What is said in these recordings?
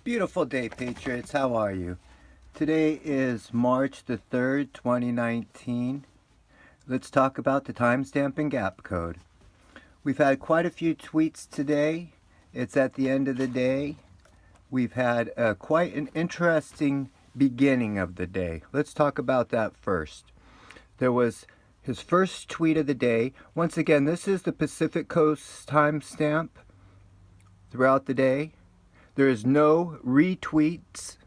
Beautiful day, Patriots. How are you? Today is March the 3rd, 2019. Let's talk about the timestamp and gap code. We've had quite a few tweets today. It's at the end of the day. We've had quite an interesting beginning of the day. Let's talk about that first. There was his first tweet of the day. Once again, this is the Pacific Coast timestamp throughout the day. There is no retweets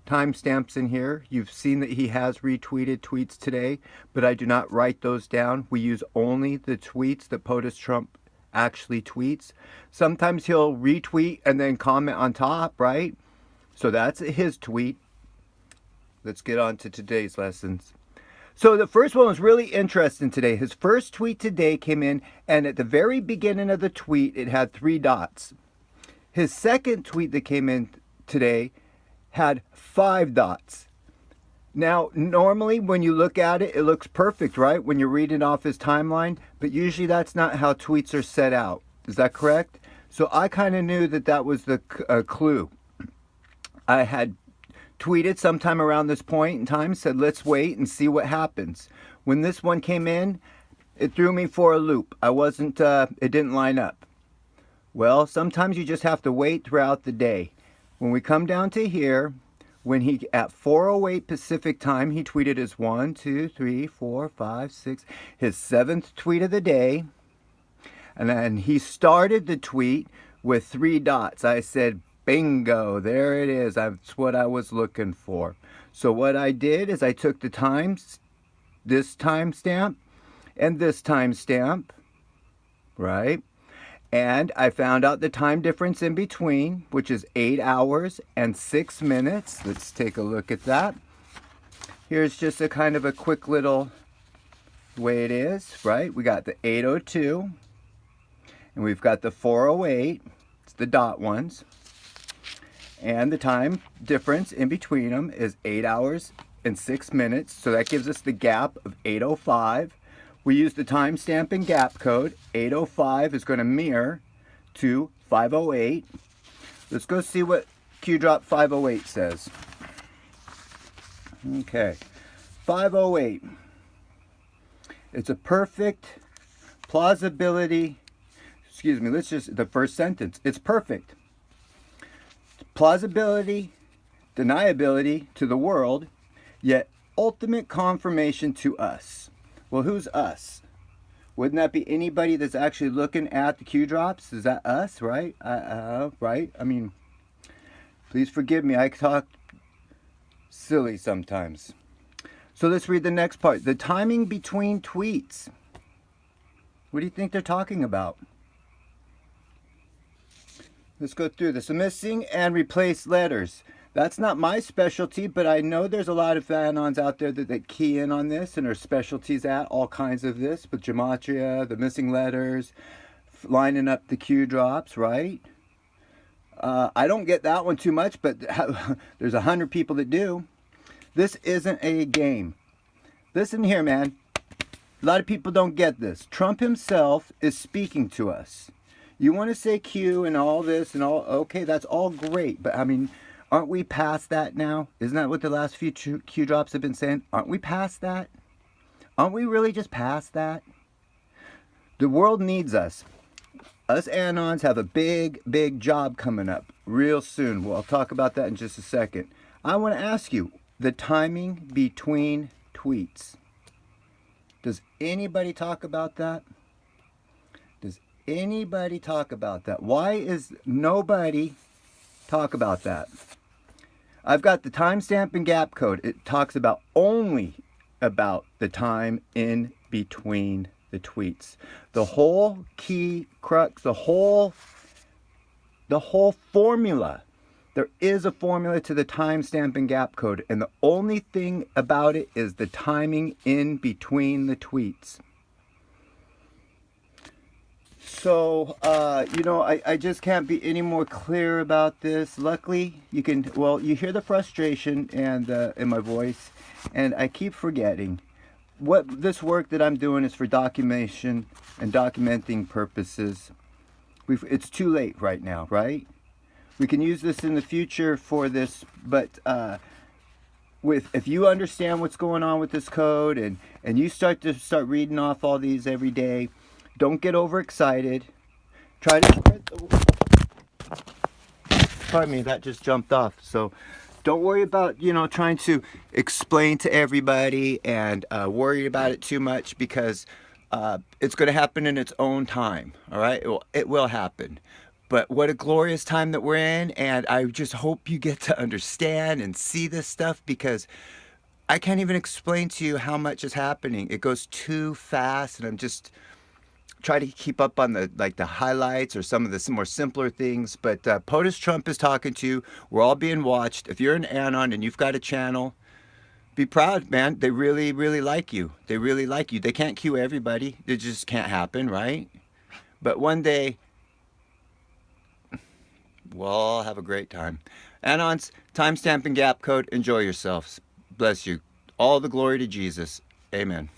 timestamps in here. You've seen that he has retweeted tweets today, but I do not write those down. We use only the tweets that POTUS Trump actually tweets. Sometimes he'll retweet and then comment on top, right? So that's his tweet. Let's get on to today's lessons. So the first one was really interesting today. His first tweet today came in, and at the very beginning of the tweet, it had 3 dots. His second tweet that came in today had 5 dots. Now, normally when you look at it, it looks perfect, right? When you're reading off his timeline, but usually that's not how tweets are set out. Is that correct? So I kind of knew that that was the clue. I had tweeted sometime around this point in time, said, let's wait and see what happens. When this one came in, it threw me for a loop. It didn't line up. Well, sometimes you just have to wait throughout the day. When we come down to here, when he, at 4:08 Pacific time, he tweeted his 1, 2, 3, 4, 5, 6, his 7th tweet of the day. And then he started the tweet with 3 dots. I said, bingo, there it is. That's what I was looking for. So what I did is I took the times, this timestamp and this timestamp, right? And I found out the time difference in between, which is 8 hours and 6 minutes. Let's take a look at that. Here's just a kind of a quick little way it is, right? We got the 8:02, and we've got the 4:08. It's the dot ones. And the time difference in between them is 8 hours and 6 minutes. So that gives us the gap of 8:05. We use the timestamp and gap code. 8:05 is going to mirror to 5:08. Let's go see what QDrop 5:08 says. Okay, 5:08. It's a perfect plausibility. Excuse me, the first sentence. It's perfect. Plausibility, deniability to the world, yet ultimate confirmation to us. Well, who's us? Wouldn't that be anybody that's actually looking at the Q drops? Is that us, right? Right? I mean, please forgive me. I talk silly sometimes. So let's read the next part. The timing between tweets. What do you think they're talking about? Let's go through this. Missing and replace letters. That's not my specialty, but I know there's a lot of anons out there that key in on this and are specialties at all kinds of this, but gematria, the missing letters, lining up the Q drops, right? I don't get that one too much, but there's 100 people that do. This isn't a game. Listen here, man. A lot of people don't get this. Trump himself is speaking to us. You want to say Q and all this and all, okay, that's all great, but I mean, aren't we past that now? Isn't that what the last few Q drops have been saying? Aren't we past that? Aren't we really just past that? The world needs us. Us Anons have a big, big job coming up real soon. Well, I'll talk about that in just a second. I want to ask you, the timing between tweets. Does anybody talk about that? Does anybody talk about that? Why is nobody talk about that? I've got the timestamp and gap code. It talks about only about the time in between the tweets. The whole key crux, the whole formula. There is a formula to the timestamp and gap code, and the only thing about it is the timing in between the tweets. So, I just can't be any more clear about this. Luckily, you hear the frustration in my voice, and I keep forgetting. This work that I'm doing is for documentation and documenting purposes. It's too late right now, right? We can use this in the future for this, but if you understand what's going on with this code and you start reading off all these every day, don't get overexcited. Try to spread the... Pardon me, that just jumped off. So don't worry about, trying to explain to everybody and worry about it too much, because it's going to happen in its own time. All right, it will happen. But what a glorious time that we're in, and I just hope you get to understand and see this stuff, because I can't even explain to you how much is happening. It goes too fast, and I'm just trying to keep up on the highlights or some of the more simpler things. But POTUS Trump is talking to you. We're all being watched. If you're an Anon and you've got a channel, be proud, man. They really, really like you. They really like you. They can't cue everybody. It just can't happen, right? But one day, we'll all have a great time. Anons, timestamp and gap code. Enjoy yourselves. Bless you. All the glory to Jesus. Amen.